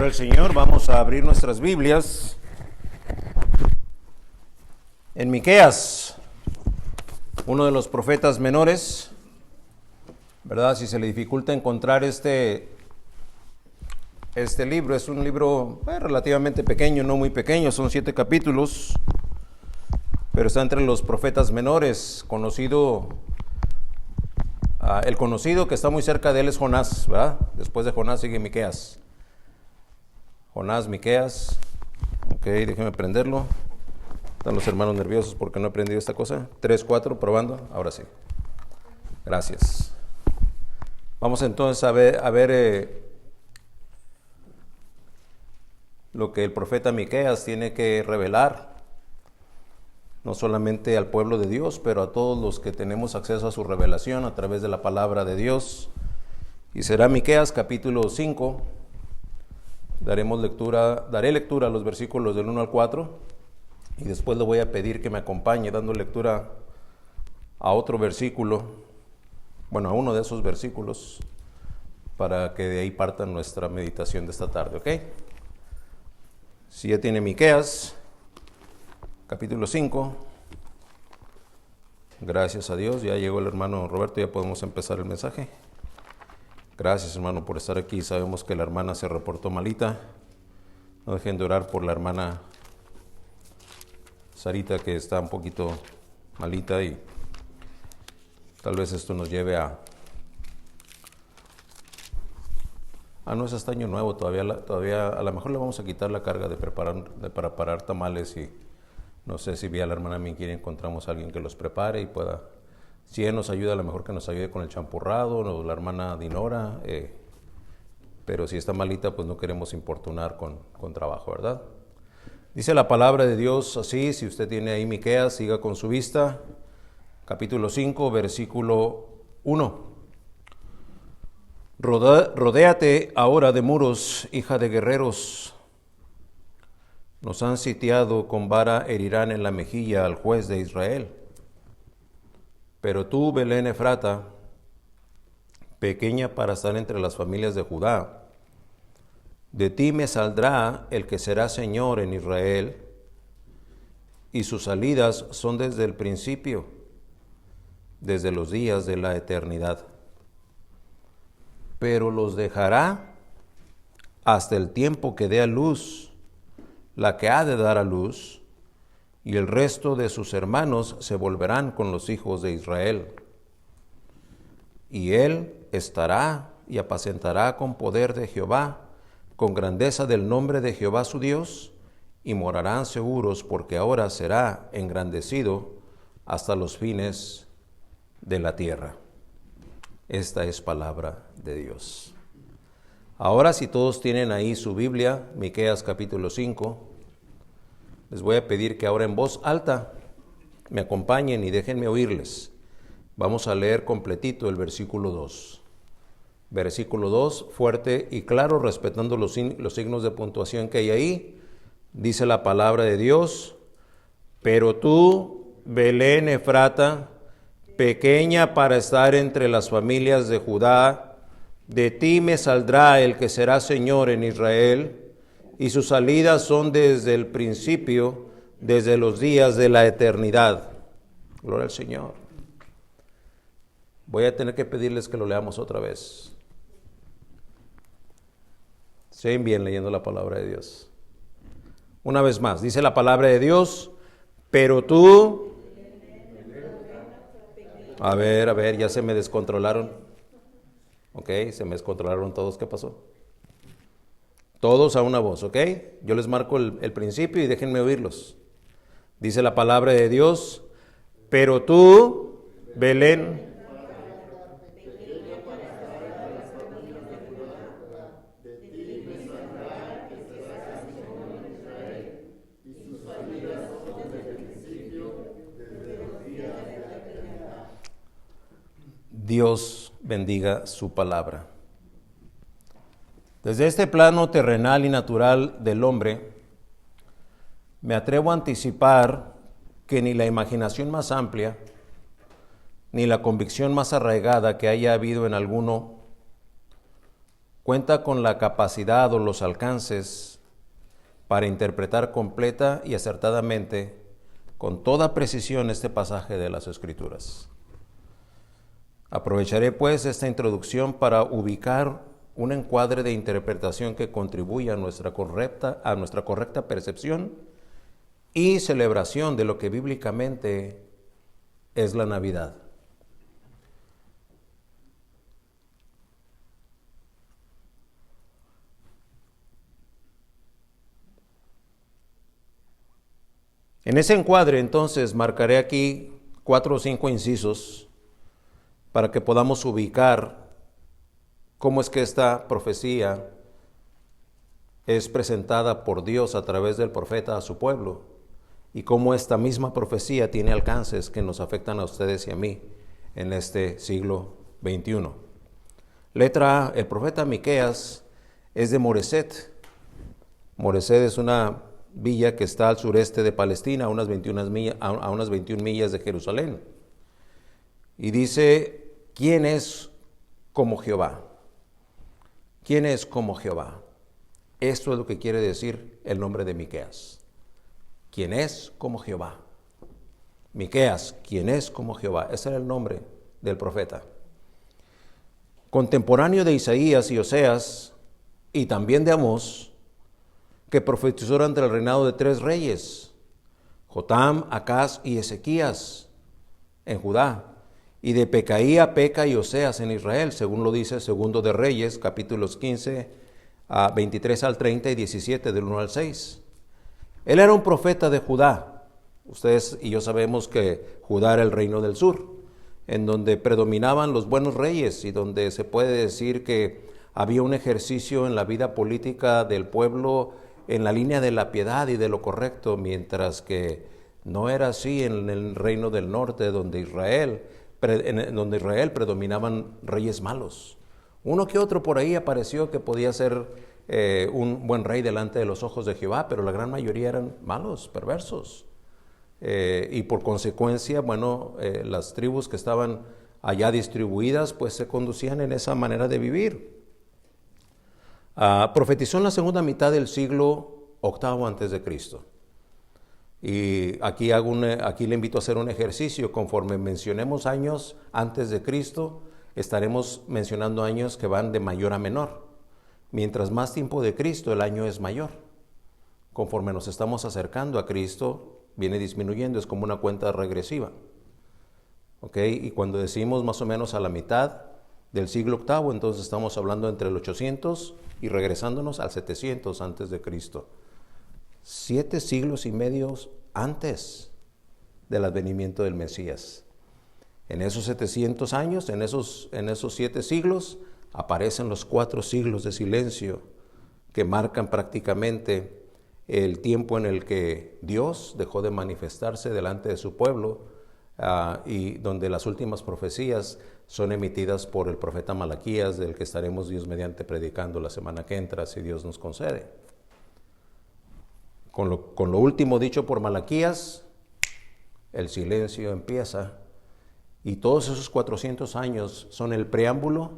Gloria al Señor. Vamos a abrir nuestras Biblias en Miqueas, uno de los profetas menores, ¿verdad? Si se le dificulta encontrar este libro, es un libro relativamente pequeño, no muy pequeño, son 7 capítulos, pero está entre los profetas menores, el conocido que está muy cerca de él es Jonás, ¿verdad? Después de Jonás sigue Miqueas. Jonás, Miqueas. Ok, déjeme prenderlo. Están los hermanos nerviosos porque no he prendido esta cosa. 3, 4, probando. Ahora sí. Gracias. Vamos entonces a ver lo que el profeta Miqueas tiene que revelar, no solamente al pueblo de Dios, pero a todos los que tenemos acceso a su revelación a través de la palabra de Dios. Y será Miqueas capítulo 5. Daré lectura a los versículos del 1 al 4 y después le voy a pedir que me acompañe dando lectura a otro versículo, a uno de esos versículos, para que de ahí parta nuestra meditación de esta tarde, ¿ok? Si ya tiene Miqueas, capítulo 5, gracias a Dios, ya llegó el hermano Roberto, ya podemos empezar el mensaje. Gracias, hermano, por estar aquí. Sabemos que la hermana se reportó malita. No dejen de orar por la hermana Sarita, que está un poquito malita, y tal vez esto nos lleve no es hasta año nuevo, todavía a lo mejor le vamos a quitar la carga de preparar tamales, y no sé si vía la hermana Miki encontramos a alguien que los prepare y pueda. Si él nos ayuda, a lo mejor que nos ayude con el champurrado, o la hermana Dinora, pero si está malita, pues no queremos importunar con trabajo, ¿verdad? Dice la palabra de Dios así, si usted tiene ahí Miqueas, siga con su vista, capítulo 5, versículo 1. Rodéate ahora de muros, hija de guerreros. Nos han sitiado, con vara herirán en la mejilla al juez de Israel. Pero tú, Belén Efrata, pequeña para estar entre las familias de Judá, de ti me saldrá el que será Señor en Israel, y sus salidas son desde el principio, desde los días de la eternidad. Pero los dejará hasta el tiempo que dé a luz la que ha de dar a luz, y el resto de sus hermanos se volverán con los hijos de Israel. Y él estará y apacentará con poder de Jehová, con grandeza del nombre de Jehová su Dios, y morarán seguros, porque ahora será engrandecido hasta los fines de la tierra. Esta es palabra de Dios. Ahora, si todos tienen ahí su Biblia, Miqueas capítulo 5, les voy a pedir que ahora en voz alta me acompañen y déjenme oírles. Vamos a leer completito el versículo 2. Versículo 2, fuerte y claro, respetando los signos de puntuación que hay ahí. Dice la palabra de Dios: pero tú, Belén Efrata, pequeña para estar entre las familias de Judá, de ti me saldrá el que será Señor en Israel, y sus salidas son desde el principio, desde los días de la eternidad. Gloria al Señor. Voy a tener que pedirles que lo leamos otra vez. Se ven bien leyendo la palabra de Dios. Una vez más, dice la palabra de Dios: pero tú... A ver, ya se me descontrolaron. Ok, se me descontrolaron todos. ¿Qué pasó? Todos a una voz, ¿ok? Yo les marco el principio y déjenme oírlos. Dice la palabra de Dios: pero tú, Belén, Dios bendiga su palabra. Desde este plano terrenal y natural del hombre, me atrevo a anticipar que ni la imaginación más amplia, ni la convicción más arraigada que haya habido en alguno cuenta con la capacidad o los alcances para interpretar completa y acertadamente, con toda precisión, este pasaje de las Escrituras. Aprovecharé pues esta introducción para ubicar un encuadre de interpretación que contribuya a nuestra correcta percepción y celebración de lo que bíblicamente es la Navidad. En ese encuadre, entonces, marcaré aquí 4 o 5 incisos para que podamos ubicar cómo es que esta profecía es presentada por Dios a través del profeta a su pueblo y cómo esta misma profecía tiene alcances que nos afectan a ustedes y a mí en este siglo XXI. Letra A, el profeta Miqueas es de Moreset. Moreset es una villa que está al sureste de Palestina, a unas 21 millas de Jerusalén. Y dice, ¿quién es como Jehová? ¿Quién es como Jehová? Esto es lo que quiere decir el nombre de Miqueas. ¿Quién es como Jehová? Miqueas, ¿quién es como Jehová? Ese era el nombre del profeta. Contemporáneo de Isaías y Oseas, y también de Amós, que profetizó durante el reinado de 3 reyes, Jotam, Acaz y Ezequías en Judá, y de Pecaía, Peca y Oseas en Israel, según lo dice Segundo de Reyes, capítulos 15, 23 al 30 y 17, del 1 al 6. Él era un profeta de Judá. Ustedes y yo sabemos que Judá era el reino del sur, en donde predominaban los buenos reyes y donde se puede decir que había un ejercicio en la vida política del pueblo en la línea de la piedad y de lo correcto, mientras que no era así en el reino del norte, donde Israel predominaban reyes malos. Uno que otro por ahí apareció que podía ser un buen rey delante de los ojos de Jehová, pero la gran mayoría eran malos, perversos. Y por consecuencia, las tribus que estaban allá distribuidas, pues se conducían en esa manera de vivir. Profetizó en la segunda mitad del siglo VIII antes de Cristo. Y aquí le invito a hacer un ejercicio. Conforme mencionemos años antes de Cristo, estaremos mencionando años que van de mayor a menor. Mientras más tiempo de Cristo, el año es mayor. Conforme nos estamos acercando a Cristo, viene disminuyendo, es como una cuenta regresiva. Y cuando decimos más o menos a la mitad del siglo VIII, entonces estamos hablando entre el 800 y regresándonos al 700 antes de Cristo. 7 siglos y medio antes del advenimiento del Mesías. En esos 700 años, en esos 7 siglos, aparecen los 4 siglos de silencio que marcan prácticamente el tiempo en el que Dios dejó de manifestarse delante de su pueblo, y donde las últimas profecías son emitidas por el profeta Malaquías, del que estaremos Dios mediante predicando la semana que entra, si Dios nos concede. Con lo último dicho por Malaquías, el silencio empieza, y todos esos 400 años son el preámbulo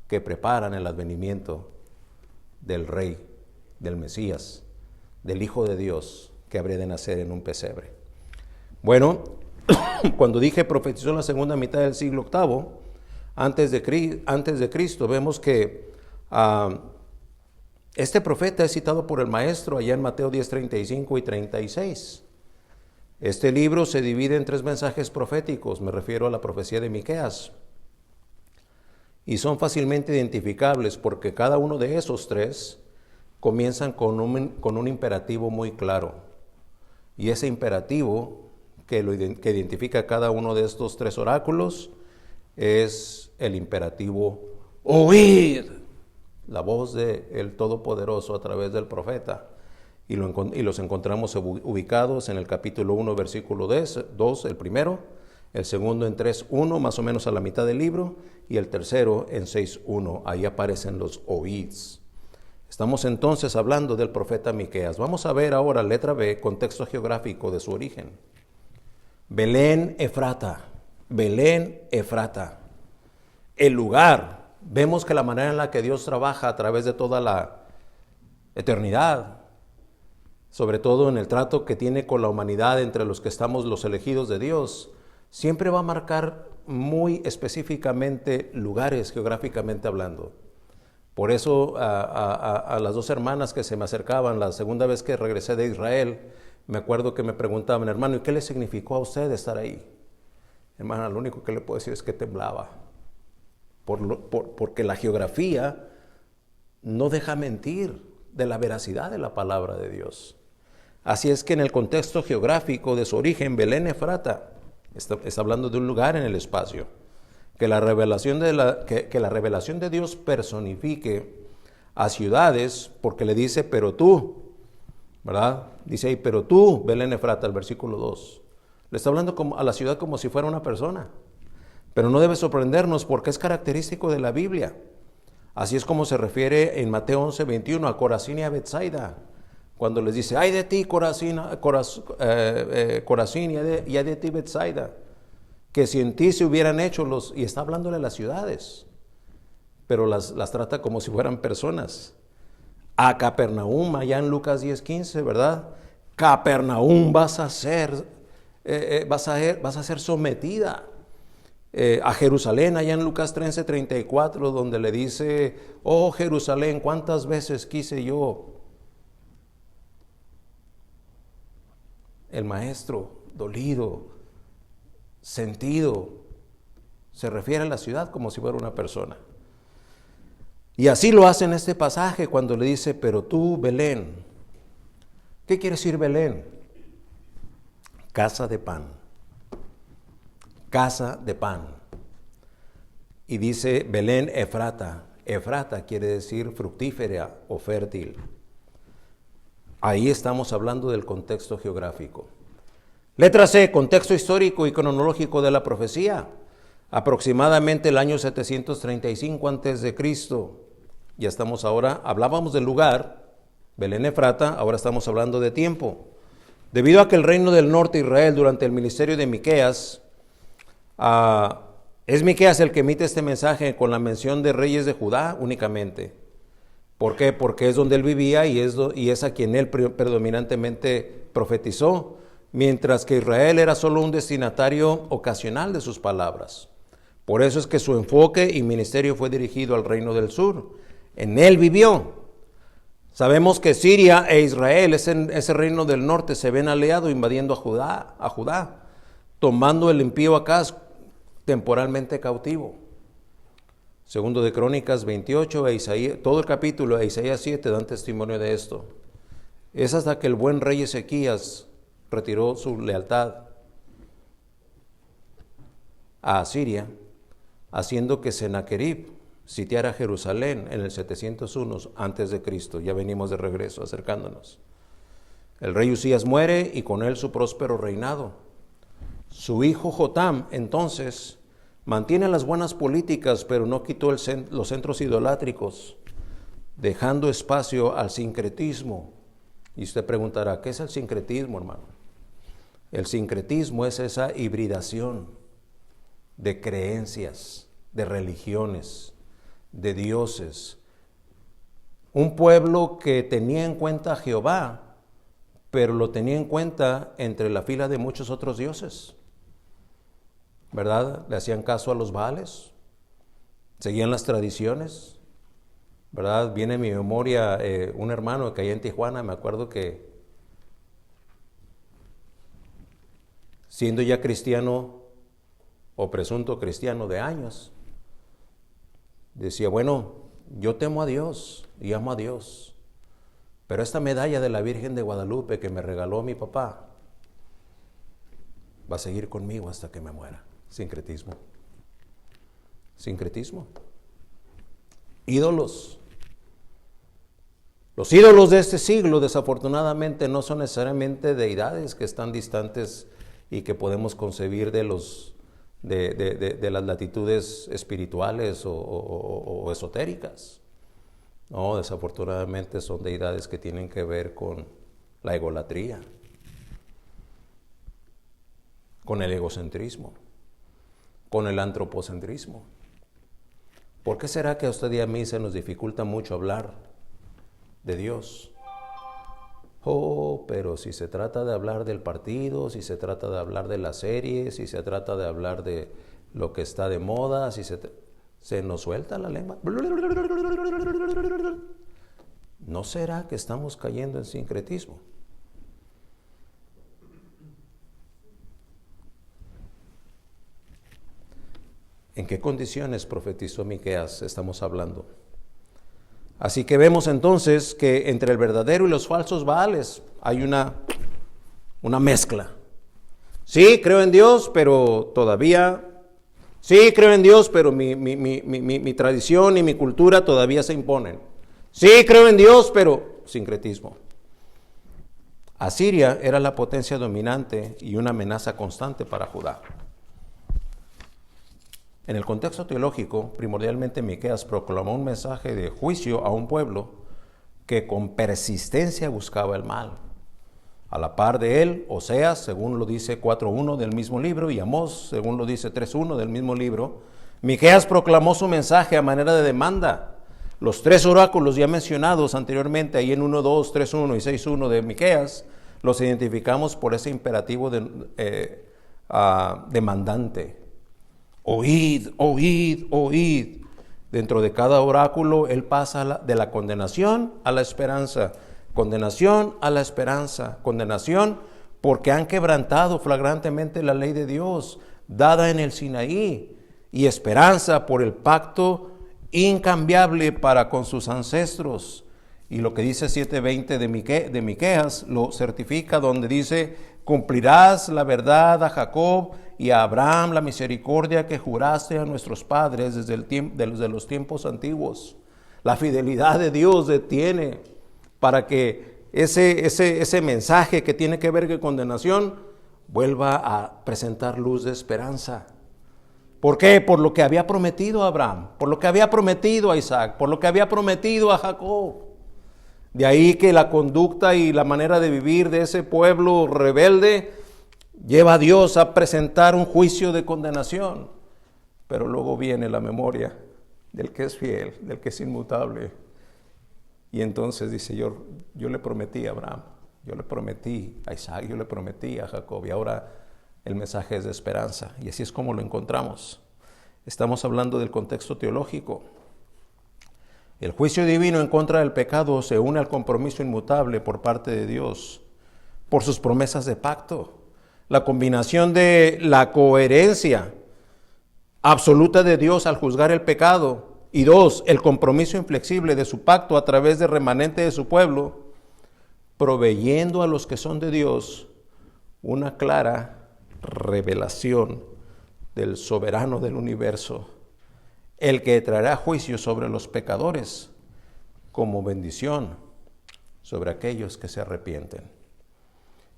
que preparan el advenimiento del Rey, del Mesías, del Hijo de Dios, que habría de nacer en un pesebre. Bueno, cuando dije profetizó en la segunda mitad del siglo VIII, antes de Cristo, vemos que este profeta es citado por el maestro allá en Mateo 10, 35 y 36. Este libro se divide en 3 mensajes proféticos, me refiero a la profecía de Miqueas, y son fácilmente identificables porque cada uno de esos 3 comienzan con un imperativo muy claro, y ese imperativo que identifica cada uno de estos 3 oráculos es el imperativo oíd, la voz del Todopoderoso a través del profeta, y los encontramos ubicados en el capítulo 1, versículo 2, el primero, el segundo en 3:1, más o menos a la mitad del libro, y el tercero en 6:1, ahí aparecen los oíds. Estamos entonces hablando del profeta Miqueas. Vamos a ver ahora, letra B, contexto geográfico de su origen. Belén Efrata, el lugar Vemos que la manera en la que Dios trabaja a través de toda la eternidad, sobre todo en el trato que tiene con la humanidad entre los que estamos los elegidos de Dios, siempre va a marcar muy específicamente lugares geográficamente hablando. Por eso a las dos hermanas que se me acercaban la segunda vez que regresé de Israel, me acuerdo que me preguntaban, hermano, ¿y qué le significó a usted estar ahí? Hermana, lo único que le puedo decir es que temblaba, porque la geografía no deja mentir de la veracidad de la palabra de Dios. Así es que en el contexto geográfico de su origen, Belén Efrata, está hablando de un lugar en el espacio. Que la revelación de Dios personifique a ciudades, porque le dice, pero tú, ¿verdad? Dice ahí, pero tú, Belén Efrata, el versículo 2. Le está hablando a la ciudad como si fuera una persona. Pero no debe sorprendernos porque es característico de la Biblia. Así es como se refiere en Mateo 11:21 a Corazín y a Betsaida, cuando les dice, ay de ti Corazín, y ay de ti Betsaida, que si en ti se hubieran hecho y está hablándole a las ciudades, pero las trata como si fueran personas. A Capernaum, allá en Lucas 10:15, ¿verdad? Capernaum vas a ser sometida. A Jerusalén, allá en Lucas 13:34, donde le dice, oh Jerusalén, cuántas veces quise yo. El maestro, dolido, sentido, se refiere a la ciudad como si fuera una persona. Y así lo hace en este pasaje cuando le dice, pero tú, Belén. ¿Qué quiere decir Belén? Casa de pan. Casa de pan. Y dice Belén Efrata. Efrata quiere decir fructífera o fértil. Ahí estamos hablando del contexto geográfico. Letra C, contexto histórico y cronológico de la profecía. Aproximadamente el año 735 a.C. Ya estamos ahora, hablábamos del lugar, Belén Efrata, ahora estamos hablando de tiempo. Debido a que el reino del norte de Israel durante el ministerio de Miqueas, es Miqueas el que emite este mensaje con la mención de reyes de Judá únicamente. ¿Por qué? Porque es donde él vivía y es a quien él predominantemente profetizó, mientras que Israel era solo un destinatario ocasional de sus palabras. Por eso es que su enfoque y ministerio fue dirigido al reino del sur. En él vivió. Sabemos que Siria e Israel, ese reino del norte, se ven aliados invadiendo a Judá, tomando el impío Acaz temporalmente cautivo. Segundo de Crónicas 28, todo el capítulo de Isaías 7 dan testimonio de esto. Es hasta que el buen rey Ezequías retiró su lealtad a Asiria, haciendo que Sennacherib sitiara Jerusalén en el 701 antes de Cristo. Ya venimos de regreso, acercándonos. El rey Usías muere y con él su próspero reinado. Su hijo Jotam, entonces, mantiene las buenas políticas, pero no quitó los centros idolátricos, dejando espacio al sincretismo. Y usted preguntará, ¿qué es el sincretismo, hermano? El sincretismo es esa hibridación de creencias, de religiones, de dioses. Un pueblo que tenía en cuenta a Jehová, pero lo tenía en cuenta entre la fila de muchos otros dioses. ¿Verdad? Le hacían caso a los Baales, seguían las tradiciones, ¿verdad? Viene en mi memoria un hermano que allá en Tijuana, me acuerdo que siendo ya cristiano o presunto cristiano de años, decía, bueno, yo temo a Dios y amo a Dios, pero esta medalla de la Virgen de Guadalupe que me regaló mi papá va a seguir conmigo hasta que me muera. Sincretismo. Sincretismo. Ídolos. Los ídolos de este siglo, desafortunadamente, no son necesariamente deidades que están distantes y que podemos concebir de las latitudes espirituales o esotéricas. No, desafortunadamente son deidades que tienen que ver con la egolatría, con el egocentrismo, con el antropocentrismo. ¿Por qué será que a usted y a mí se nos dificulta mucho hablar de Dios? Oh, pero si se trata de hablar del partido, si se trata de hablar de la serie, si se trata de hablar de lo que está de moda, se nos suelta la lengua. ¿No será que estamos cayendo en sincretismo? ¿En qué condiciones profetizó Miqueas estamos hablando? Así que vemos entonces que entre el verdadero y los falsos baales hay una mezcla. Sí, creo en Dios, pero todavía... Sí, creo en Dios, pero mi tradición y mi cultura todavía se imponen. Sí, creo en Dios, pero sincretismo. Asiria era la potencia dominante y una amenaza constante para Judá. En el contexto teológico, primordialmente Miqueas proclamó un mensaje de juicio a un pueblo que con persistencia buscaba el mal. A la par de él, Oseas, según lo dice 4.1 del mismo libro, y Amós, según lo dice 3.1 del mismo libro, Miqueas proclamó su mensaje a manera de demanda. Los tres oráculos ya mencionados anteriormente, ahí en 1.2, 3.1 y 6.1 de Miqueas, los identificamos por ese imperativo demandante. Oíd, oíd, oíd. Dentro de cada oráculo, él pasa de la condenación a la esperanza. Condenación a la esperanza. Condenación porque han quebrantado flagrantemente la ley de Dios, dada en el Sinaí. Y esperanza por el pacto incambiable para con sus ancestros. Y lo que dice 7.20 de Miqueas lo certifica, donde dice: cumplirás la verdad a Jacob y a Abraham la misericordia que juraste a nuestros padres desde los tiempos antiguos. La fidelidad de Dios detiene para que ese mensaje que tiene que ver con condenación vuelva a presentar luz de esperanza. ¿Por qué? Por lo que había prometido a Abraham, por lo que había prometido a Isaac, por lo que había prometido a Jacob. De ahí que la conducta y la manera de vivir de ese pueblo rebelde lleva a Dios a presentar un juicio de condenación. Pero luego viene la memoria del que es fiel, del que es inmutable. Y entonces dice: yo le prometí a Abraham, yo le prometí a Isaac, yo le prometí a Jacob, y ahora el mensaje es de esperanza. Y así es como lo encontramos. Estamos hablando del contexto teológico. El juicio divino en contra del pecado se une al compromiso inmutable por parte de Dios, por sus promesas de pacto. La combinación de la coherencia absoluta de Dios al juzgar el pecado, y dos, el compromiso inflexible de su pacto a través del remanente de su pueblo, proveyendo a los que son de Dios una clara revelación del soberano del universo, el que traerá juicio sobre los pecadores como bendición sobre aquellos que se arrepienten.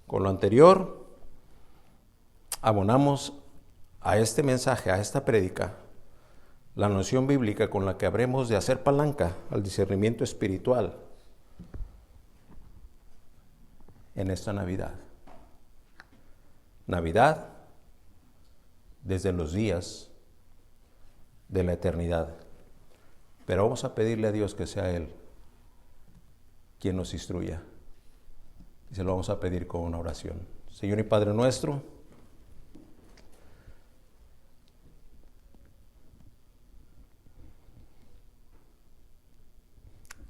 Con lo anterior, abonamos a este mensaje, a esta prédica, la noción bíblica con la que habremos de hacer palanca al discernimiento espiritual en esta Navidad. Navidad desde los días de la eternidad. Pero vamos a pedirle a Dios que sea Él quien nos instruya. Y se lo vamos a pedir con una oración. Señor y Padre nuestro,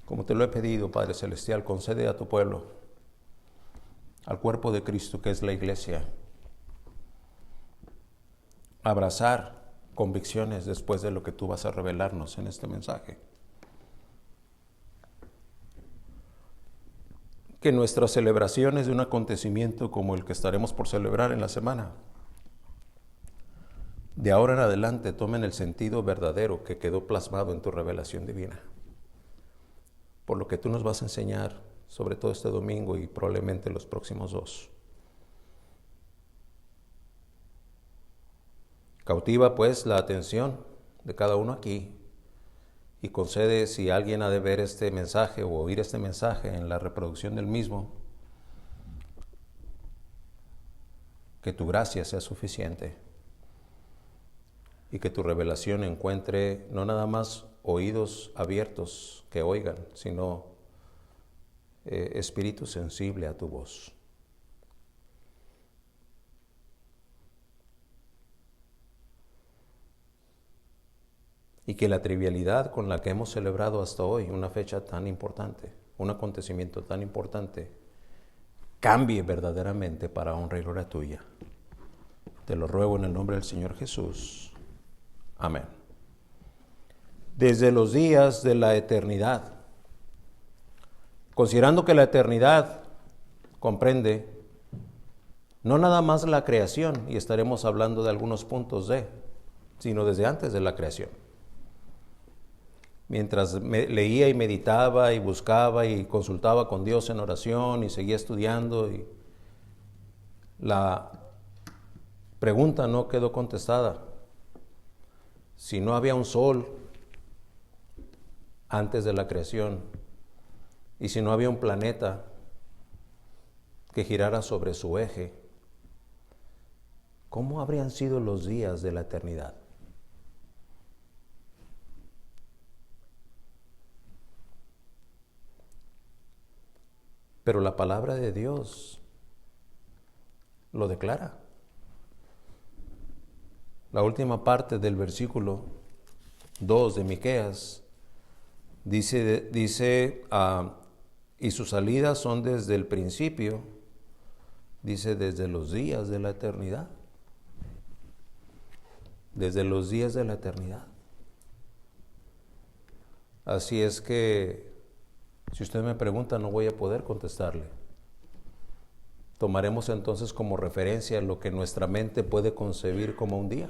como te lo he pedido, Padre Celestial, concede a tu pueblo, al cuerpo de Cristo que es la iglesia, abrazar convicciones después de lo que tú vas a revelarnos en este mensaje. Que nuestras celebraciones de un acontecimiento como el que estaremos por celebrar en la semana, de ahora en adelante tomen el sentido verdadero que quedó plasmado en tu revelación divina. Por lo que tú nos vas a enseñar, sobre todo este domingo y probablemente los próximos 2. Cautiva pues la atención de cada uno aquí y concede, si alguien ha de ver este mensaje o oír este mensaje en la reproducción del mismo, que tu gracia sea suficiente y que tu revelación encuentre no nada más oídos abiertos que oigan, sino espíritu sensible a tu voz. Y que la trivialidad con la que hemos celebrado hasta hoy una fecha tan importante, un acontecimiento tan importante, cambie verdaderamente para honra y gloria tuya. Te lo ruego en el nombre del Señor Jesús. Amén. Desde los días de la eternidad, considerando que la eternidad comprende no nada más la creación, y estaremos hablando de algunos puntos sino desde antes de la creación. Mientras leía y meditaba y buscaba y consultaba con Dios en oración y seguía estudiando, y la pregunta no quedó contestada. Si no había un sol antes de la creación, y si no había un planeta que girara sobre su eje, ¿cómo habrían sido los días de la eternidad? Pero la palabra de Dios lo declara. La última parte del versículo 2 de Miqueas dice y sus salidas son desde el principio, dice desde los días de la eternidad. Desde los días de la eternidad. Así es que si usted me pregunta, no voy a poder contestarle. Tomaremos entonces como referencia lo que nuestra mente puede concebir como un día.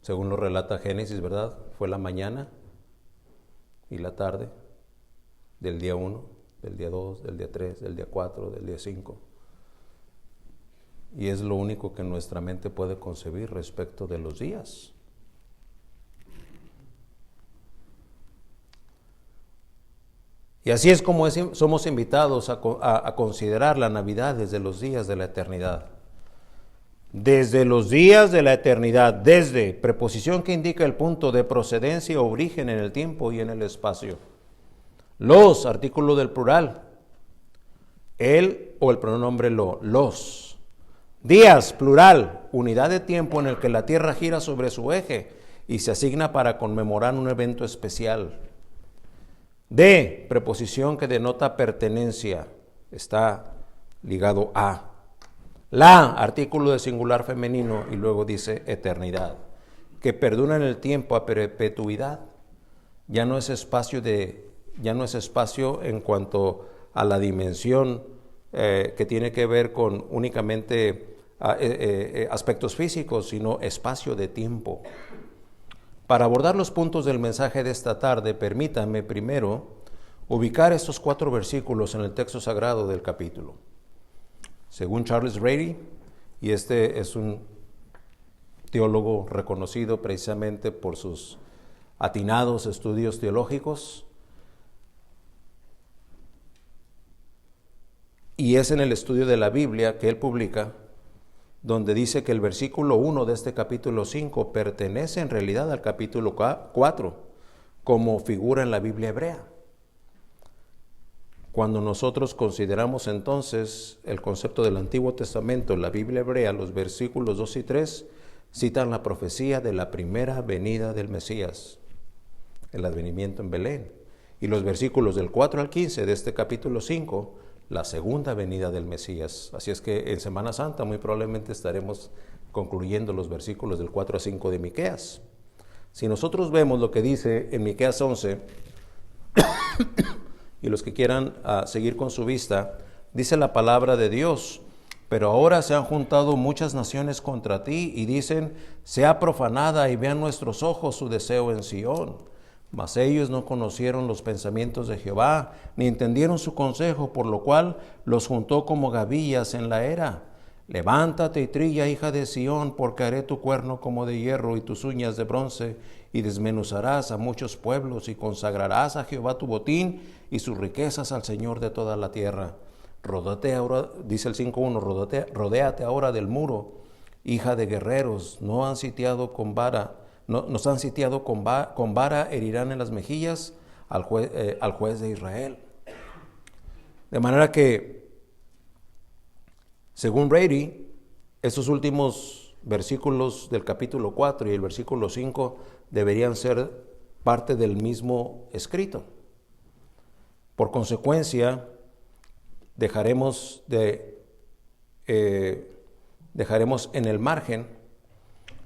Según lo relata Génesis, ¿verdad? Fue la mañana y la tarde del día 1, del día 2, del día 3, del día 4, del día 5. Y es lo único que nuestra mente puede concebir respecto de los días. Y así es como somos invitados a considerar la Navidad desde los días de la eternidad. Desde los días de la eternidad, desde, preposición que indica el punto de procedencia o origen en el tiempo y en el espacio. Los, artículo del plural. El o el pronombre lo, los. Días, plural, unidad de tiempo en el que la tierra gira sobre su eje y se asigna para conmemorar un evento especial. De, preposición que denota pertenencia, está ligado a. La, artículo de singular femenino, y luego dice eternidad, que perdura en el tiempo a perpetuidad. Ya no es espacio en cuanto a la dimensión que tiene que ver con únicamente aspectos físicos, sino espacio de tiempo. Para abordar los puntos del mensaje de esta tarde, permítanme primero ubicar estos 4 versículos en el texto sagrado del capítulo. Según Charles Rady, y este es un teólogo reconocido precisamente por sus atinados estudios teológicos, y es en el estudio de la Biblia que él publica, donde dice que el versículo 1 de este capítulo 5 pertenece en realidad al capítulo 4, como figura en la Biblia hebrea. Cuando nosotros consideramos entonces el concepto del Antiguo Testamento en la Biblia hebrea, los versículos 2 y 3 citan la profecía de la primera venida del Mesías, el advenimiento en Belén. Y los versículos del 4 al 15 de este capítulo 5, la segunda venida del Mesías. Así es que en Semana Santa muy probablemente estaremos concluyendo los versículos del 4 a 5 de Miqueas. Si nosotros vemos lo que dice en Miqueas 11, y los que quieran seguir con su vista, dice la palabra de Dios: pero ahora se han juntado muchas naciones contra ti y dicen, sea profanada y vean nuestros ojos su deseo en Sión. Mas ellos no conocieron los pensamientos de Jehová, ni entendieron su consejo, por lo cual los juntó como gavillas en la era. Levántate y trilla, hija de Sión, porque haré tu cuerno como de hierro y tus uñas de bronce, y desmenuzarás a muchos pueblos, y consagrarás a Jehová tu botín y sus riquezas al Señor de toda la tierra. Rodéate ahora, dice el 5.1, rodéate ahora del muro, hija de guerreros, no han sitiado con vara, nos han sitiado con vara, herirán en las mejillas al juez de Israel. De manera que, según Brady, esos últimos versículos del capítulo 4 y el versículo 5 deberían ser parte del mismo escrito. Por consecuencia, dejaremos en el margen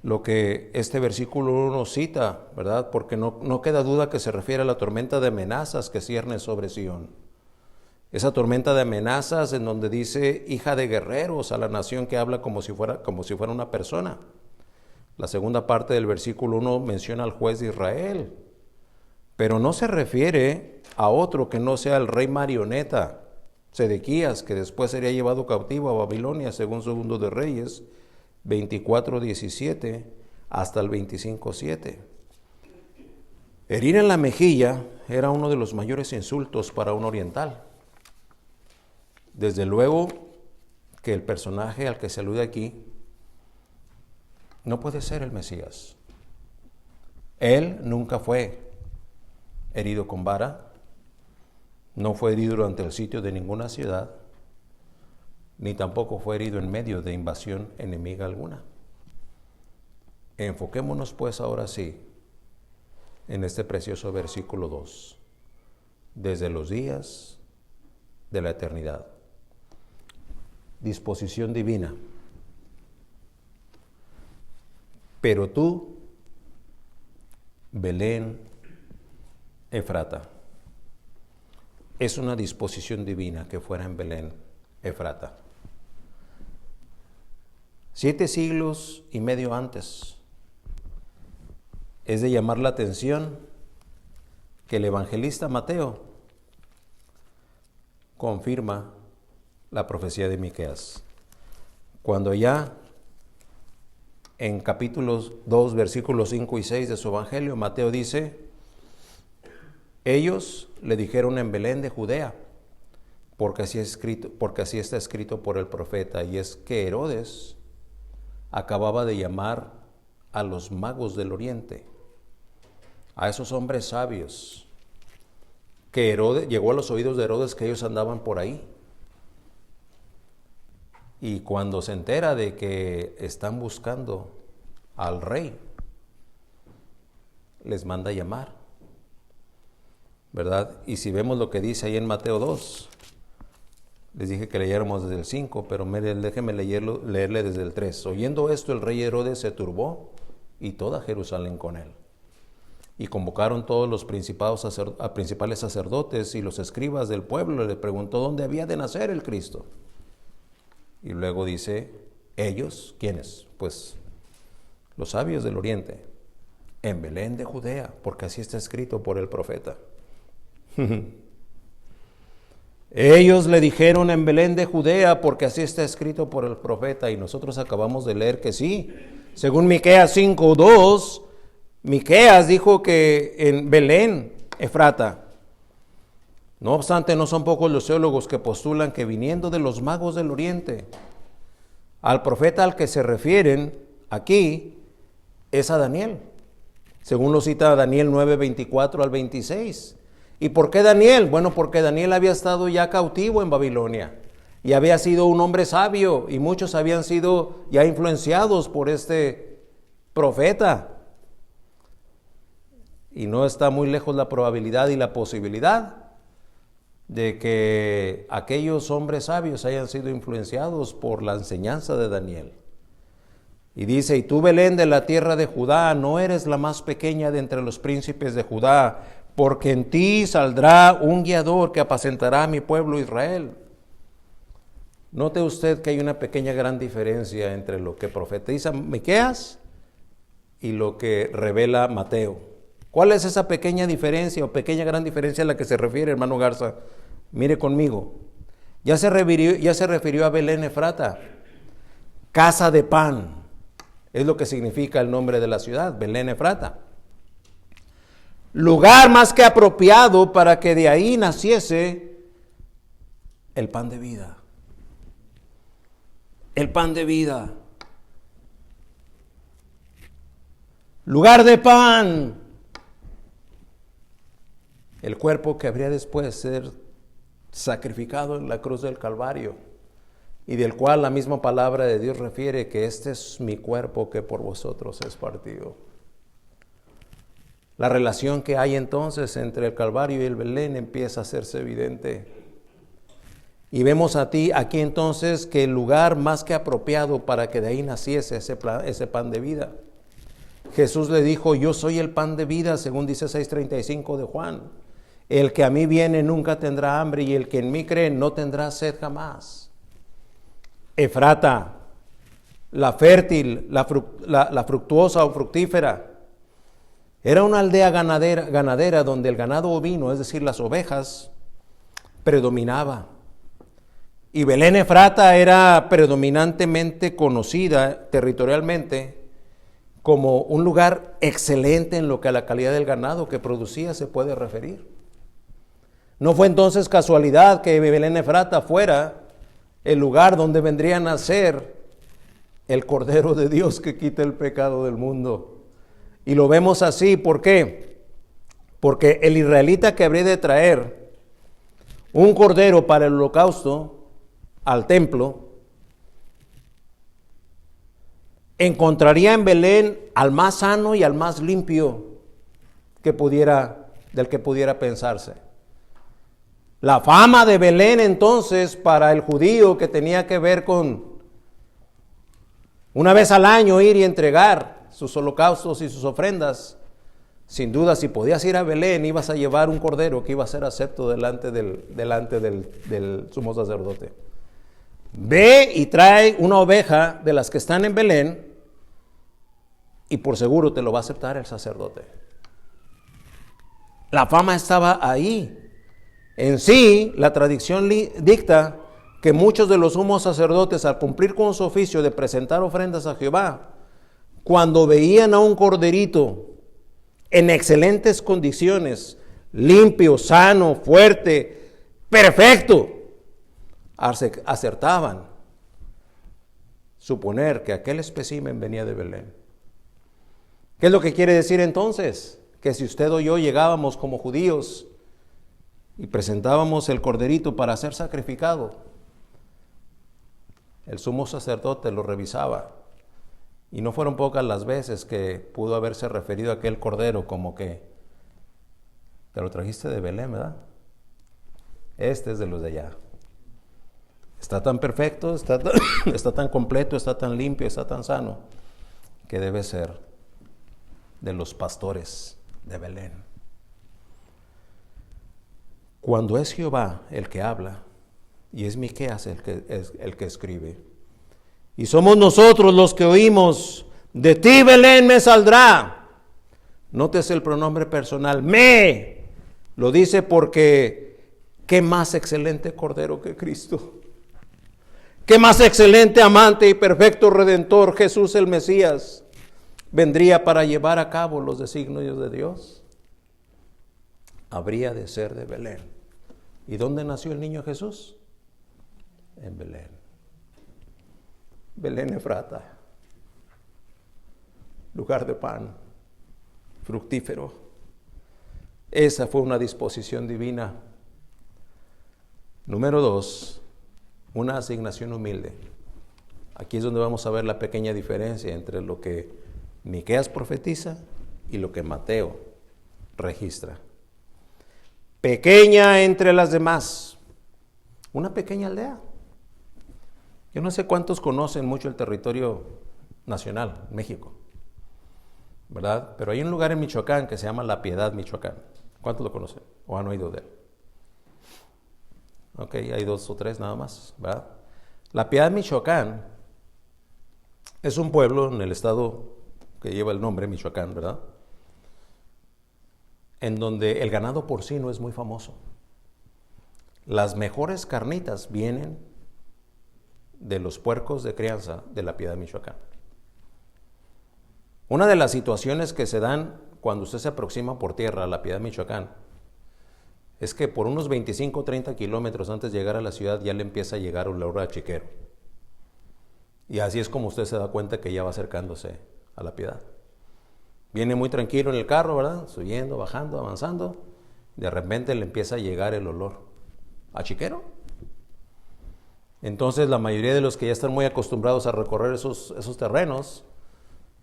lo que este versículo 1 cita, ¿verdad? Porque no queda duda que se refiere a la tormenta de amenazas que cierne sobre Sión. Esa tormenta de amenazas en donde dice hija de guerreros a la nación que habla como si fuera una persona. La segunda parte del versículo 1 menciona al juez de Israel, pero no se refiere a otro que no sea el rey marioneta, Sedequías, que después sería llevado cautivo a Babilonia, según Segundo de Reyes 24:17 hasta el 25:7. Herir en la mejilla era uno de los mayores insultos para un oriental. Desde luego que el personaje al que se alude aquí no puede ser el Mesías. Él nunca fue herido con vara, no fue herido durante el sitio de ninguna ciudad, ni tampoco fue herido en medio de invasión enemiga alguna. Enfoquémonos pues ahora sí en este precioso versículo 2. Desde los días de la eternidad. Disposición divina. Pero tú, Belén Efrata, es una disposición divina que fuera en Belén Efrata. 7 siglos y medio antes, es de llamar la atención que el evangelista Mateo confirma la profecía de Miqueas. Cuando ya en capítulos 2, versículos 5 y 6 de su evangelio, Mateo dice: ellos le dijeron en Belén de Judea, porque así está escrito por el profeta, y es que Herodes acababa de llamar a los magos del oriente, a esos hombres sabios, que llegó a los oídos de Herodes que ellos andaban por ahí. Y cuando se entera de que están buscando al rey, les manda a llamar, ¿verdad? Y si vemos lo que dice ahí en Mateo 2, les dije que leyéramos desde el 5, pero déjenme leerle desde el 3. Oyendo esto, el rey Herodes se turbó y toda Jerusalén con él. Y convocaron todos los principales sacerdotes y los escribas del pueblo, y le preguntó dónde había de nacer el Cristo. Y luego dice, ellos, ¿quiénes? Pues los sabios del oriente, en Belén de Judea, porque así está escrito por el profeta. Ellos le dijeron en Belén de Judea, porque así está escrito por el profeta, y nosotros acabamos de leer que sí. Según Miqueas 5:2, Miqueas dijo que en Belén Efrata. No obstante, no son pocos los teólogos que postulan que viniendo de los magos del oriente, al profeta al que se refieren aquí es a Daniel, según lo cita Daniel 9:24 al 26. ¿Y por qué Daniel? Bueno, porque Daniel había estado ya cautivo en Babilonia y había sido un hombre sabio, y muchos habían sido ya influenciados por este profeta. Y no está muy lejos la probabilidad y la posibilidad de que aquellos hombres sabios hayan sido influenciados por la enseñanza de Daniel. Y dice, y tú, Belén, de la tierra de Judá, no eres la más pequeña de entre los príncipes de Judá, porque en ti saldrá un guiador que apacentará a mi pueblo Israel. Note usted que hay una pequeña gran diferencia entre lo que profetiza Miqueas y lo que revela Mateo. ¿Cuál es esa pequeña diferencia o pequeña gran diferencia a la que se refiere, hermano Garza? Mire conmigo. Ya se refirió a Belén Efrata, casa de pan. Es lo que significa el nombre de la ciudad, Belén Efrata. Lugar más que apropiado para que de ahí naciese el pan de vida. El pan de vida. lugar de pan. El cuerpo que habría después de ser sacrificado en la cruz del Calvario, y del cual la misma palabra de Dios refiere que este es mi cuerpo que por vosotros es partido. La relación que hay entonces entre el Calvario y el Belén empieza a hacerse evidente. Y vemos aquí entonces que el lugar más que apropiado para que de ahí naciese ese pan de vida. Jesús le dijo, yo soy el pan de vida, según dice 6:35 de Juan. El que a mí viene nunca tendrá hambre, y el que en mí cree no tendrá sed jamás. Efrata, la fértil, la fructuosa o fructífera, era una aldea ganadera donde el ganado ovino, es decir, las ovejas, predominaba. Y Belén Efrata era predominantemente conocida territorialmente como un lugar excelente en lo que a la calidad del ganado que producía se puede referir. No fue entonces casualidad que Belén Efrata fuera el lugar donde vendría a nacer el Cordero de Dios que quita el pecado del mundo. Y lo vemos así, ¿por qué? Porque el israelita que habría de traer un cordero para el holocausto al templo, encontraría en Belén al más sano y al más limpio del que pudiera pensarse. La fama de Belén entonces para el judío, que tenía que ver con una vez al año ir y entregar sus holocaustos y sus ofrendas, sin duda si podías ir a Belén ibas a llevar un cordero que iba a ser acepto delante del sumo sacerdote. Ve y trae una oveja de las que están en Belén y por seguro te lo va a aceptar el sacerdote. La fama estaba ahí. En sí, la tradición dicta que muchos de los sumos sacerdotes, al cumplir con su oficio de presentar ofrendas a Jehová, cuando veían a un corderito en excelentes condiciones, limpio, sano, fuerte, perfecto, acertaban suponer que aquel espécimen venía de Belén. ¿Qué es lo que quiere decir entonces? Que si usted o yo llegábamos como judíos y presentábamos el corderito para ser sacrificado, el sumo sacerdote lo revisaba. Y no fueron pocas las veces que pudo haberse referido a aquel cordero como que te lo trajiste de Belén, ¿verdad? Este es de los de allá. Está tan perfecto, está tan completo, está tan limpio, está tan sano, que debe ser de los pastores de Belén. Cuando es Jehová el que habla, y es Miqueas el que escribe, y somos nosotros los que oímos, de ti Belén me saldrá. Nótese el pronombre personal, me. Lo dice porque qué más excelente cordero que Cristo. Qué más excelente amante y perfecto redentor, Jesús el Mesías, vendría para llevar a cabo los designios de Dios. Habría de ser de Belén. ¿Y dónde nació el niño Jesús? En Belén. Belén Efrata, lugar de pan, fructífero. Esa fue una disposición divina. Número 2, una asignación humilde. Aquí es donde vamos a ver la pequeña diferencia entre lo que Miqueas profetiza y lo que Mateo registra. Pequeña entre las demás, una pequeña aldea. Yo no sé cuántos conocen mucho el territorio nacional, México, ¿verdad? Pero hay un lugar en Michoacán que se llama La Piedad, Michoacán. ¿Cuántos lo conocen o han oído de él? Ok, hay 2 o 3 nada más, ¿verdad? La Piedad, Michoacán, es un pueblo en el estado que lleva el nombre Michoacán, ¿verdad? En donde el ganado porcino es muy famoso. Las mejores carnitas vienen de los puercos de crianza de La Piedad, Michoacán. Una de las situaciones que se dan cuando usted se aproxima por tierra a La Piedad, Michoacán, es que por unos 25 o 30 kilómetros antes de llegar a la ciudad ya le empieza a llegar un olor a chiquero. Y así es como usted se da cuenta que ya va acercándose a La Piedad. Viene muy tranquilo en el carro, ¿verdad? Subiendo, bajando, avanzando. De repente le empieza a llegar el olor a chiquero. Entonces la mayoría de los que ya están muy acostumbrados a recorrer esos terrenos,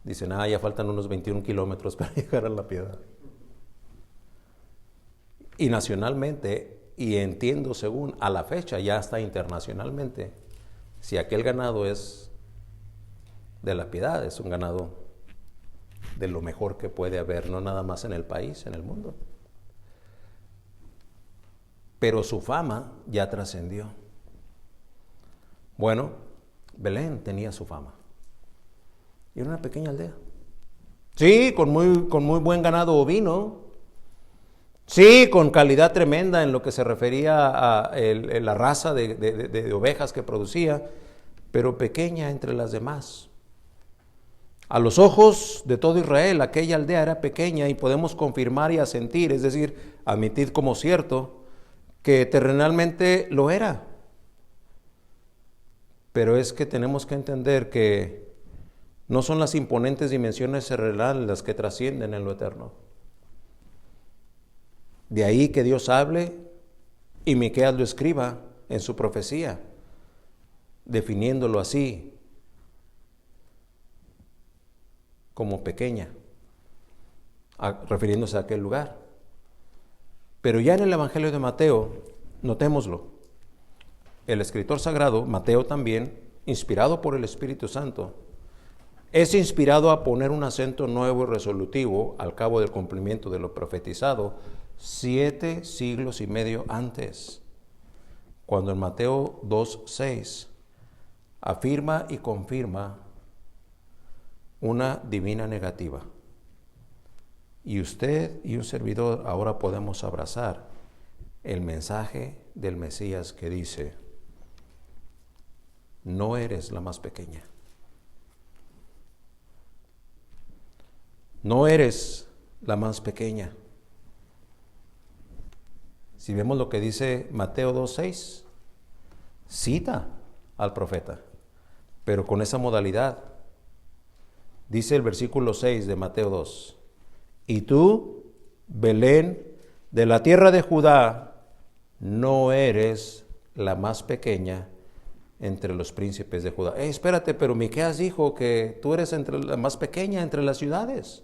dicen, ya faltan unos 21 kilómetros para llegar a La Piedad. Y nacionalmente, y entiendo según a la fecha, ya está internacionalmente, si aquel ganado es de La Piedad, es un ganado de lo mejor que puede haber, no nada más en el país, en el mundo. Pero su fama ya trascendió. Bueno, Belén tenía su fama. Y era una pequeña aldea. Sí, con muy buen ganado ovino. Sí, con calidad tremenda en lo que se refería a la raza de ovejas que producía, pero pequeña entre las demás. A los ojos de todo Israel, aquella aldea era pequeña y podemos confirmar y asentir, es decir, admitir como cierto, que terrenalmente lo era. Pero es que tenemos que entender que no son las imponentes dimensiones terrenales las que trascienden en lo eterno. De ahí que Dios hable y Miqueas lo escriba en su profecía, definiéndolo así, como pequeña, refiriéndose a aquel lugar. Pero ya en el Evangelio de Mateo, notémoslo, el escritor sagrado, Mateo también, inspirado por el Espíritu Santo, es inspirado a poner un acento nuevo y resolutivo al cabo del cumplimiento de lo profetizado 7 siglos y medio antes, cuando en Mateo 2:6 afirma y confirma una divina negativa. Y usted y un servidor ahora podemos abrazar el mensaje del Mesías que dice, no eres la más pequeña. No eres la más pequeña. Si vemos lo que dice Mateo 2:6, cita al profeta, pero con esa modalidad. Dice el versículo 6 de Mateo 2, y tú, Belén, de la tierra de Judá, no eres la más pequeña entre los príncipes de Judá. Espérate, pero Miqueas dijo que tú eres la más pequeña entre las ciudades.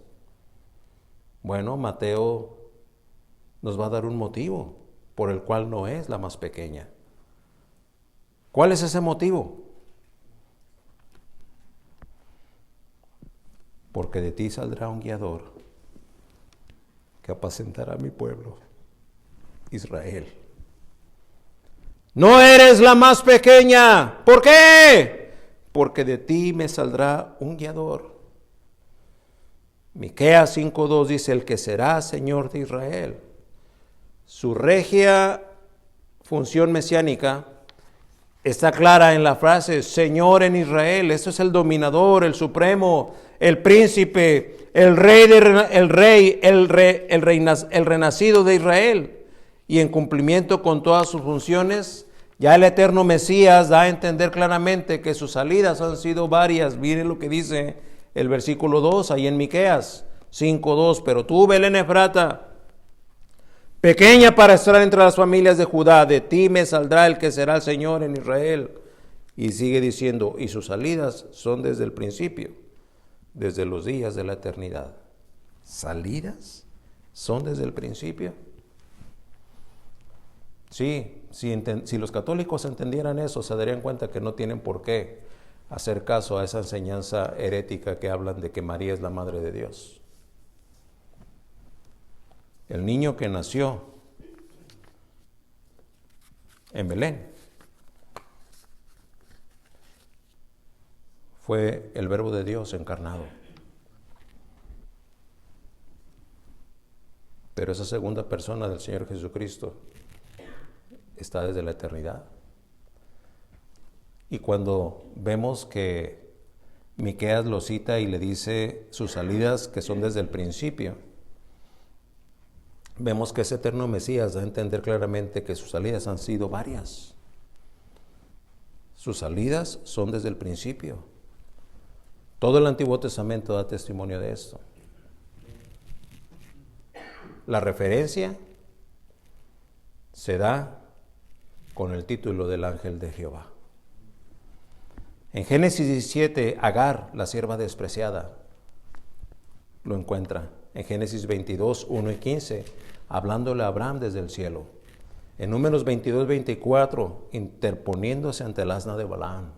Bueno, Mateo nos va a dar un motivo por el cual no es la más pequeña. ¿Cuál es ese motivo? Porque de ti saldrá un guiador que apacentará a mi pueblo, Israel. No eres la más pequeña. ¿Por qué? Porque de ti me saldrá un guiador. Miqueas 5:2 dice, el que será Señor de Israel. Su regia función mesiánica está clara en la frase Señor en Israel. Esto es el dominador, el supremo, el príncipe, el renacido de Israel. Y en cumplimiento con todas sus funciones, ya el eterno Mesías da a entender claramente que sus salidas han sido varias. Miren lo que dice el versículo 2 ahí en Miqueas 5:2. Pero tú, Belén Efrata, pequeña para estar entre las familias de Judá, de ti me saldrá el que será el Señor en Israel. Y sigue diciendo, y sus salidas son desde el principio, desde los días de la eternidad. ¿Salidas son desde el principio? Sí, si los católicos entendieran eso, se darían cuenta que no tienen por qué hacer caso a esa enseñanza herética que hablan de que María es la Madre de Dios. El niño que nació en Belén fue el Verbo de Dios encarnado. Pero esa segunda persona del Señor Jesucristo está desde la eternidad. Y cuando vemos que Miqueas lo cita y le dice sus salidas que son desde el principio, vemos que ese eterno Mesías da a entender claramente que sus salidas han sido varias. Sus salidas son desde el principio. Todo el Antiguo Testamento da testimonio de esto. La referencia se da con el título del ángel de Jehová. En Génesis 17, Agar, la sierva despreciada, lo encuentra. En Génesis 22, 1 y 15, hablándole a Abraham desde el cielo. En Números 22, 24, interponiéndose ante el asna de Balaam.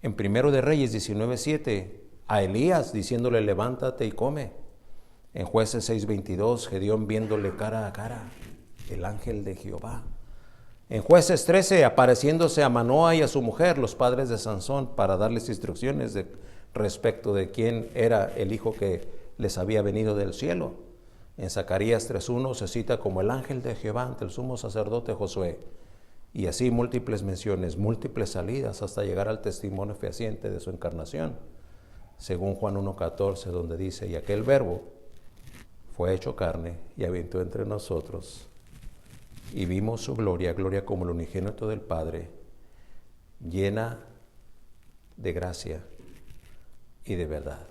En Primero de Reyes 19, 7, a Elías diciéndole, levántate y come. En Jueces 6, 22, Gedeón viéndole cara a cara, el ángel de Jehová. En Jueces 13, apareciéndose a Manoa y a su mujer, los padres de Sansón, para darles instrucciones respecto de quién era el hijo que les había venido del cielo. En Zacarías 3:1 se cita como el ángel de Jehová ante el sumo sacerdote Josué. Y así múltiples menciones, múltiples salidas hasta llegar al testimonio fehaciente de su encarnación. Según Juan 1:14, donde dice, y aquel verbo fue hecho carne y habitó entre nosotros. Y vimos su gloria, gloria como el unigénito del Padre, llena de gracia y de verdad.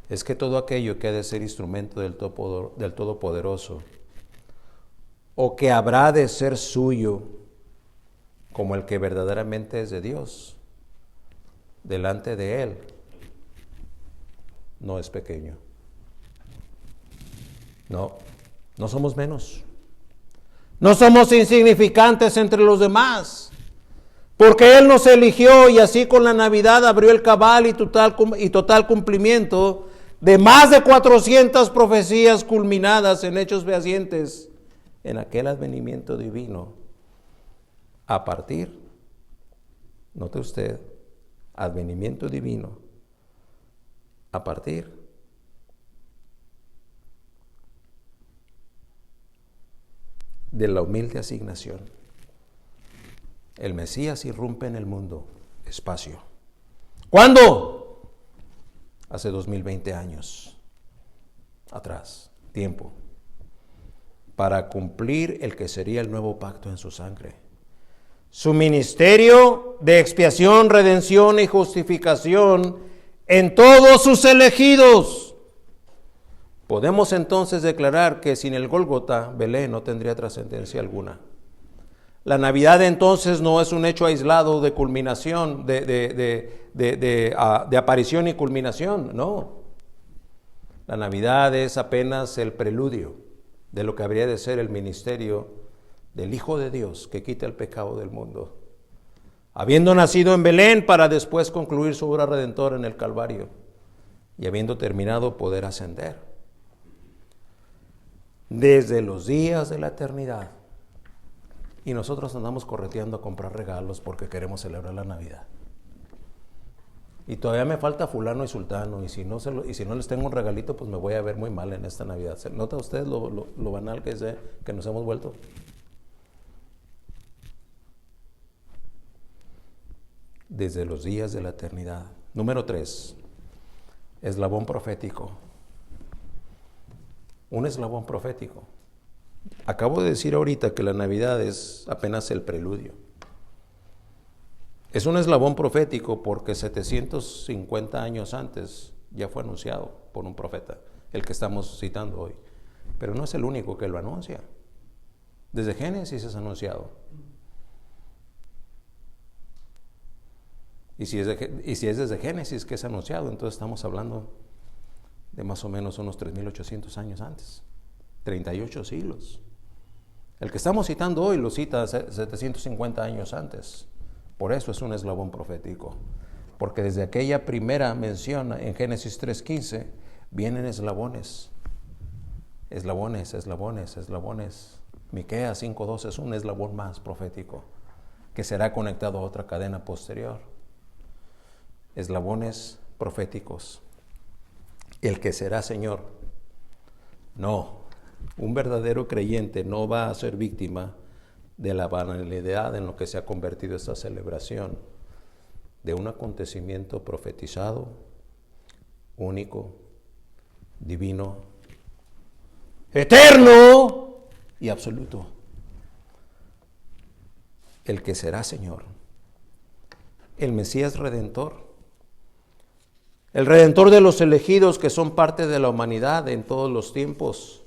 Es que todo aquello que ha de ser instrumento del Todopoderoso, o que habrá de ser suyo, como el que verdaderamente es de Dios, delante de Él, no es pequeño. No somos menos. No somos insignificantes entre los demás, porque Él nos eligió y así con la Navidad abrió el cabal y total cumplimiento de más de 400 profecías culminadas en hechos fehacientes en aquel advenimiento divino. A partir, note usted, advenimiento divino, a partir de la humilde asignación. El Mesías irrumpe en el mundo, espacio. ¿Cuándo? Hace 2020 años atrás, tiempo, para cumplir el que sería el nuevo pacto en su sangre. Su ministerio de expiación, redención y justificación en todos sus elegidos. Podemos entonces declarar que sin el Gólgota, Belén no tendría trascendencia alguna. La Navidad entonces no es un hecho aislado de culminación, de aparición y culminación, no. La Navidad es apenas el preludio de lo que habría de ser el ministerio del Hijo de Dios que quita el pecado del mundo, habiendo nacido en Belén para después concluir su obra redentora en el Calvario y habiendo terminado poder ascender. Desde los días de la eternidad. Y nosotros andamos correteando a comprar regalos porque queremos celebrar la Navidad. Y todavía me falta fulano y sultano, y si no les tengo un regalito, pues me voy a ver muy mal en esta Navidad. ¿Nota usted lo banal que es que nos hemos vuelto? Desde los días de la eternidad. Número 3, eslabón profético. Un eslabón profético. Acabo de decir ahorita que la Navidad es apenas el preludio. Es un eslabón profético porque 750 años antes ya fue anunciado por un profeta, el que estamos citando hoy. Pero no es el único que lo anuncia. Desde Génesis es anunciado. Y si es desde Génesis que es anunciado, entonces estamos hablando de más o menos unos 3.800 años antes. 38 siglos. El que estamos citando hoy lo cita 750 años antes. Por eso es un eslabón profético. Porque desde aquella primera mención en Génesis 3:15 vienen eslabones. Eslabones, eslabones, eslabones. Miqueas 5:12 es un eslabón más profético que será conectado a otra cadena posterior. Eslabones proféticos. El que será Señor. No. Un verdadero creyente no va a ser víctima de la banalidad en lo que se ha convertido esta celebración de un acontecimiento profetizado, único, divino, eterno y absoluto. El que será Señor, el Mesías Redentor, el Redentor de los elegidos que son parte de la humanidad en todos los tiempos.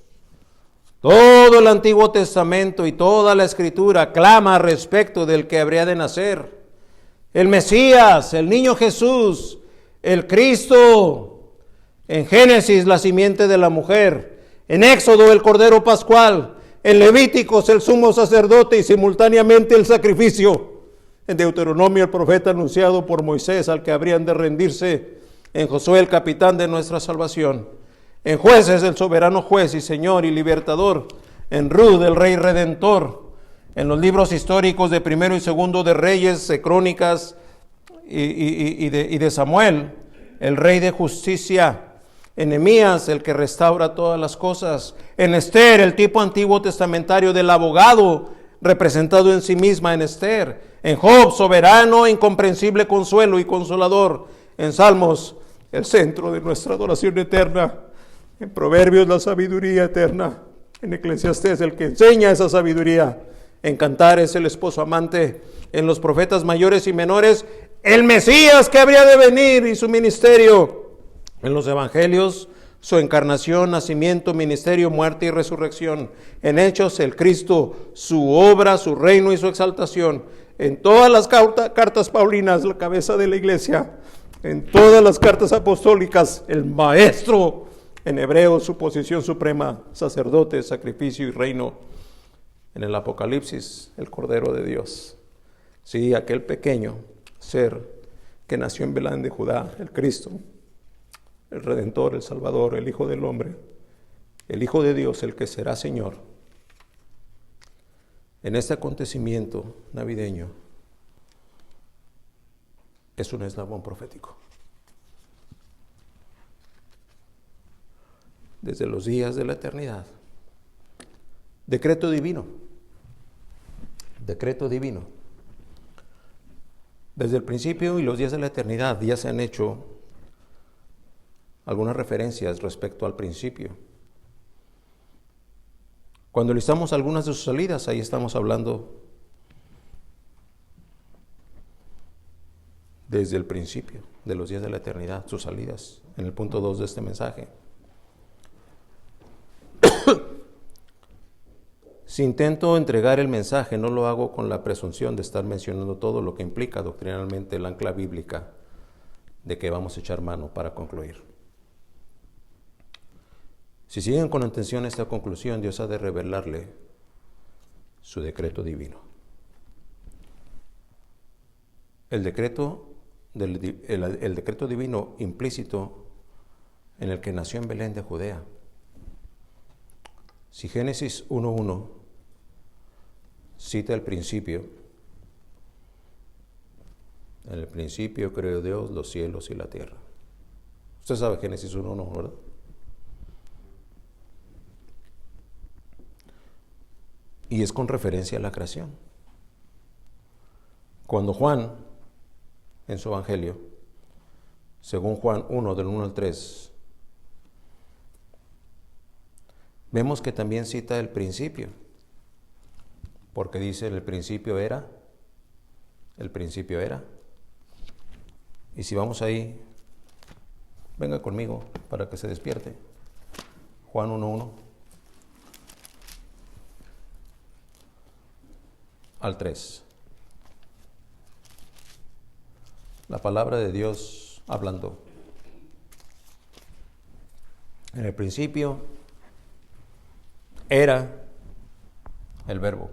Todo el Antiguo Testamento y toda la Escritura clama respecto del que habría de nacer. El Mesías, el niño Jesús, el Cristo. En Génesis, la simiente de la mujer. En Éxodo, el Cordero Pascual. En Levíticos, el sumo sacerdote y simultáneamente el sacrificio. En Deuteronomio, el profeta anunciado por Moisés al que habrían de rendirse. En Josué, el capitán de nuestra salvación. En Jueces, el soberano juez y señor y libertador. En Ruth, el rey redentor. En los libros históricos de Primero y Segundo de Reyes, de Crónicas y de Samuel, el rey de justicia. En Nehemías, el que restaura todas las cosas. En Esther, el tipo antiguo testamentario del abogado, representado en sí misma en Esther. En Job, soberano, incomprensible consuelo y consolador. En Salmos, el centro de nuestra adoración eterna. En Proverbios, la sabiduría eterna. En Eclesiastés, el que enseña esa sabiduría. En Cantares, el esposo amante. En los profetas mayores y menores, el Mesías que habría de venir y su ministerio. En los evangelios, su encarnación, nacimiento, ministerio, muerte y resurrección. En Hechos, el Cristo, su obra, su reino y su exaltación. En todas las cartas paulinas, la cabeza de la iglesia. En todas las cartas apostólicas, el maestro. En Hebreos, su posición suprema, sacerdote, sacrificio y reino. En el Apocalipsis, el Cordero de Dios. Sí, aquel pequeño ser que nació en Belén de Judá, el Cristo. El Redentor, el Salvador, el Hijo del Hombre, el Hijo de Dios, el que será Señor. En este acontecimiento navideño es un eslabón profético. Desde los días de la eternidad. Decreto divino. Decreto divino. Desde el principio y los días de la eternidad ya se han hecho algunas referencias respecto al principio. Cuando listamos algunas de sus salidas, ahí estamos hablando desde el principio de los días de la eternidad, sus salidas, en el punto 2 de este mensaje. Si intento entregar el mensaje, no lo hago con la presunción de estar mencionando todo lo que implica doctrinalmente el ancla bíblica de que vamos a echar mano para concluir. Si siguen con atención esta conclusión, Dios ha de revelarle su decreto divino. El decreto divino implícito en el que nació en Belén de Judea. Si Génesis 1:1 cita el principio, en el principio creó Dios los cielos y la tierra. Usted sabe Génesis 1:1, ¿verdad? Y es con referencia a la creación. Cuando Juan, en su evangelio, según Juan 1, del 1 al 3, vemos que también cita el principio, porque dice el principio era. Y si vamos ahí, venga conmigo para que se despierte. Juan 1:1 al 3. La palabra de Dios hablando. En el principio era el verbo.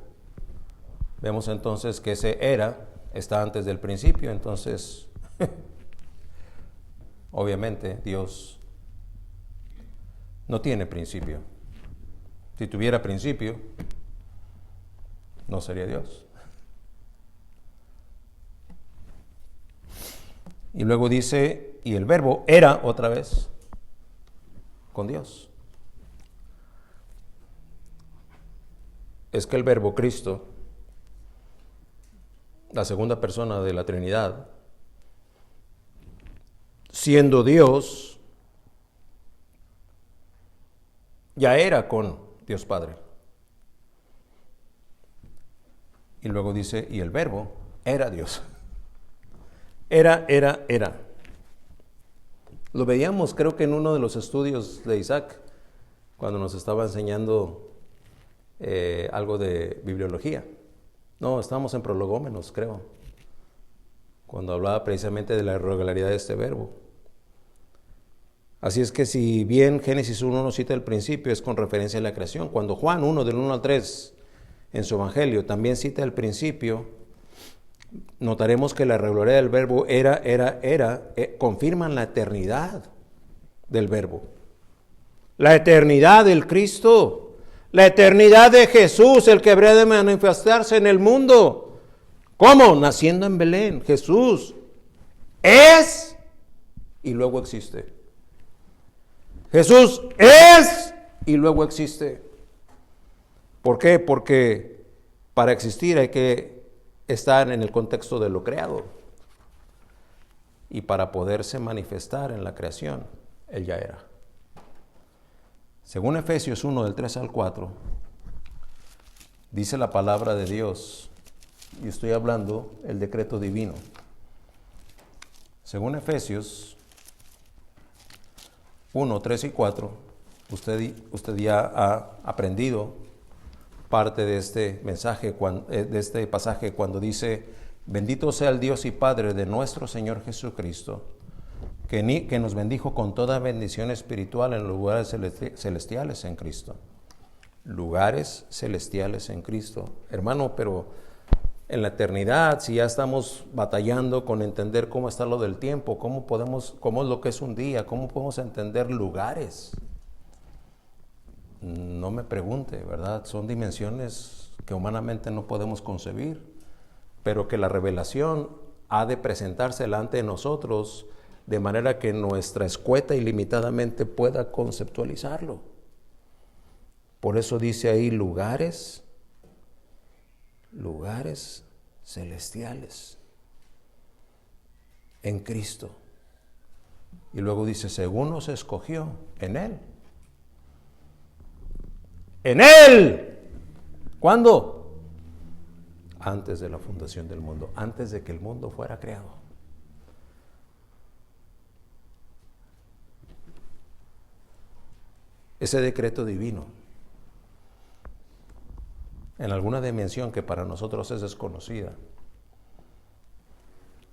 Vemos entonces que ese era está antes del principio, entonces obviamente Dios no tiene principio. Si tuviera principio, no sería Dios. Y luego dice, y el verbo era otra vez con Dios. Es que el verbo Cristo, la segunda persona de la Trinidad, siendo Dios, ya era con Dios Padre. Y luego dice, y el verbo era Dios. Era. Lo veíamos, creo que en uno de los estudios de Isaac, cuando nos estaba enseñando algo de bibliología. No, estábamos en Prolegómenos, creo, cuando hablaba precisamente de la irregularidad de este verbo. Así es que si bien Génesis 1 nos cita el principio, es con referencia a la creación. Cuando Juan 1, del 1 al 3, en su Evangelio, también cita el principio, notaremos que la irregularidad del verbo confirman la eternidad del verbo. La eternidad del Cristo, la eternidad de Jesús, el que habría de manifestarse en el mundo. ¿Cómo? Naciendo en Belén. Jesús es y luego existe. Jesús es y luego existe. ¿Por qué? Porque para existir hay que estar en el contexto de lo creado. Y para poderse manifestar en la creación, Él ya era. Según Efesios 1, del 3 al 4, dice la palabra de Dios, y estoy hablando el decreto divino. Según Efesios 1, 3 y 4, usted ya ha aprendido parte de este mensaje, de este pasaje, cuando dice: bendito sea el Dios y Padre de nuestro Señor Jesucristo, que nos bendijo con toda bendición espiritual en los lugares celestiales en Cristo. Lugares celestiales en Cristo. Hermano, pero en la eternidad, si ya estamos batallando con entender cómo está lo del tiempo, cómo es lo que es un día, cómo podemos entender lugares. No me pregunte, ¿verdad? Son dimensiones que humanamente no podemos concebir, pero que la revelación ha de presentarse delante de nosotros de manera que nuestra escueta ilimitadamente pueda conceptualizarlo. Por eso dice ahí lugares celestiales en Cristo. Y luego dice, según nos escogió en Él. ¡En Él! ¿Cuándo? Antes de la fundación del mundo, antes de que el mundo fuera creado. Ese decreto divino, en alguna dimensión que para nosotros es desconocida,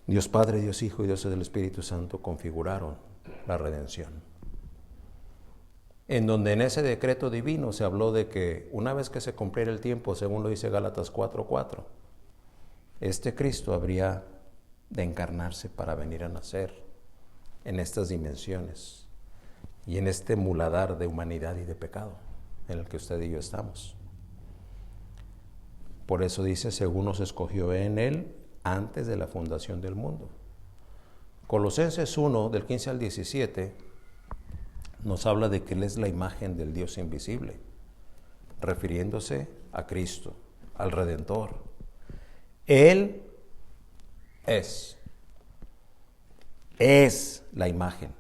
Dios Padre, Dios Hijo y Dios del Espíritu Santo configuraron la redención. En donde en ese decreto divino se habló de que una vez que se cumpliera el tiempo, según lo dice Gálatas 4:4, este Cristo habría de encarnarse para venir a nacer en estas dimensiones y en este muladar de humanidad y de pecado en el que usted y yo estamos. Por eso dice, según nos escogió en Él antes de la fundación del mundo. Colosenses 1, del 15 al 17, nos habla de que Él es la imagen del Dios invisible, refiriéndose a Cristo, al Redentor. Él es la imagen.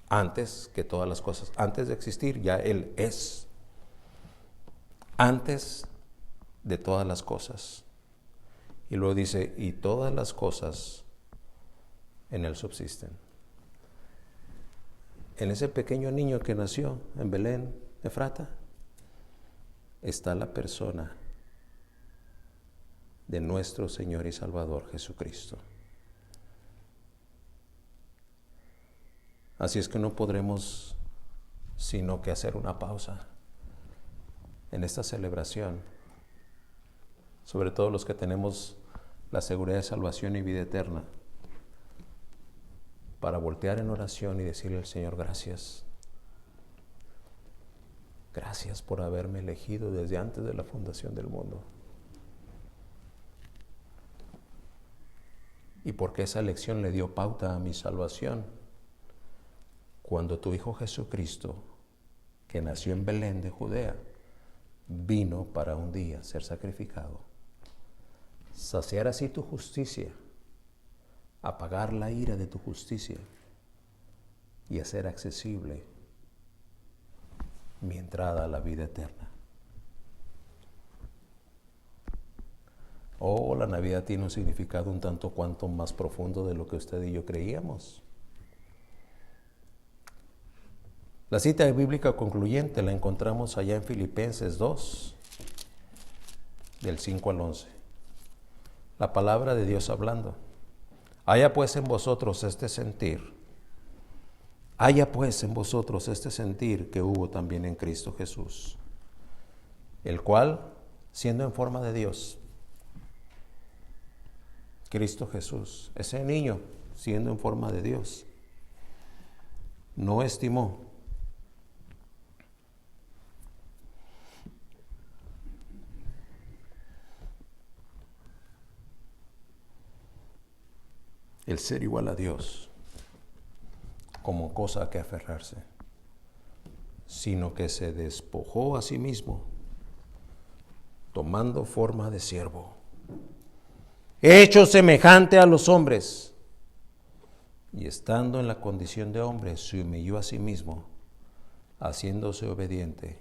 Antes que todas las cosas, antes de existir, ya Él es. Antes de todas las cosas. Y luego dice, y todas las cosas en Él subsisten. En ese pequeño niño que nació en Belén, Efrata, está la persona de nuestro Señor y Salvador Jesucristo. Así es que no podremos sino que hacer una pausa en esta celebración, sobre todo los que tenemos la seguridad de salvación y vida eterna, para voltear en oración y decirle al Señor, gracias. Gracias por haberme elegido desde antes de la fundación del mundo. Y porque esa elección le dio pauta a mi salvación. Cuando tu Hijo Jesucristo, que nació en Belén de Judea, vino para un día ser sacrificado, saciar así tu justicia, apagar la ira de tu justicia y hacer accesible mi entrada a la vida eterna. Oh, la Navidad tiene un significado un tanto cuanto más profundo de lo que usted y yo creíamos. La cita bíblica concluyente la encontramos allá en Filipenses 2, del 5 al 11. La palabra de Dios hablando. Haya pues en vosotros este sentir. Haya pues en vosotros este sentir que hubo también en Cristo Jesús, el cual, siendo en forma de Dios, Cristo Jesús, ese niño, siendo en forma de Dios, no estimó el ser igual a Dios como cosa a que aferrarse, sino que se despojó a sí mismo, tomando forma de siervo, hecho semejante a los hombres, y estando en la condición de hombre, se humilló a sí mismo, haciéndose obediente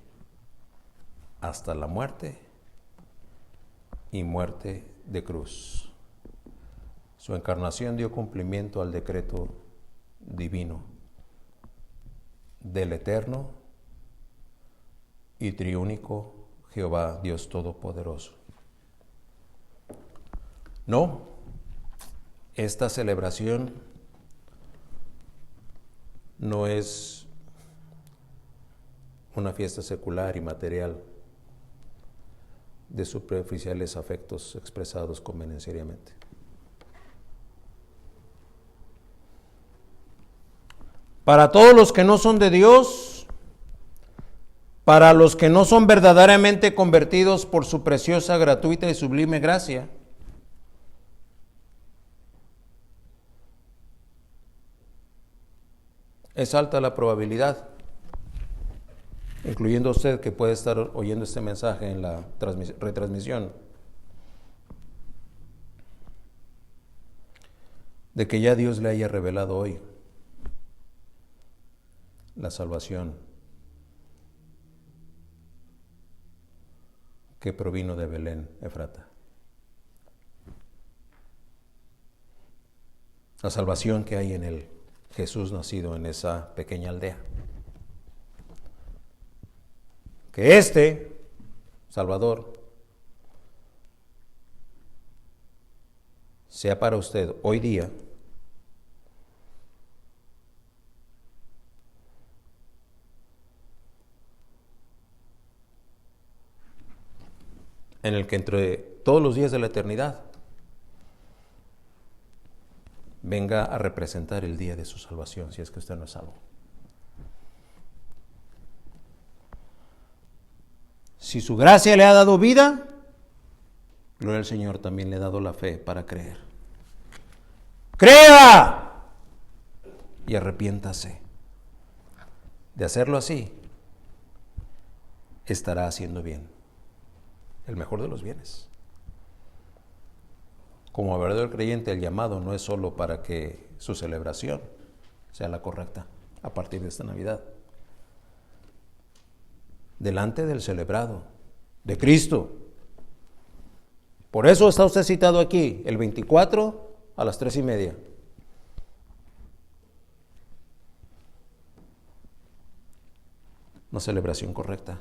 hasta la muerte y muerte de cruz. Su encarnación dio cumplimiento al decreto divino del eterno y triúnico Jehová, Dios Todopoderoso. No, esta celebración no es una fiesta secular y material de superficiales afectos expresados convenenciariamente. Para todos los que no son de Dios, para los que no son verdaderamente convertidos por su preciosa, gratuita y sublime gracia, es alta la probabilidad, incluyendo usted que puede estar oyendo este mensaje en la retransmisión, de que ya Dios le haya revelado hoy la salvación que provino de Belén, Efrata. La salvación que hay en el Jesús nacido en esa pequeña aldea. Que este Salvador sea para usted hoy día en el que entre todos los días de la eternidad venga a representar el día de su salvación, si es que usted no es salvo. Si su gracia le ha dado vida, gloria al Señor, también le ha dado la fe para creer. ¡Crea! Y arrepiéntase. De hacerlo así, estará haciendo bien, el mejor de los bienes. Como verdadero creyente, el llamado no es solo para que su celebración sea la correcta a partir de esta Navidad. Delante del celebrado, de Cristo. Por eso está usted citado aquí, el 24 a las 3:30. Una celebración correcta,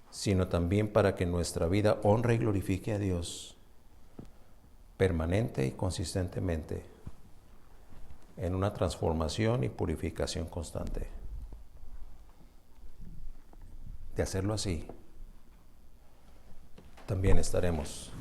sino también para que nuestra vida honre y glorifique a Dios permanente y consistentemente en una transformación y purificación constante. De hacerlo así, también estaremos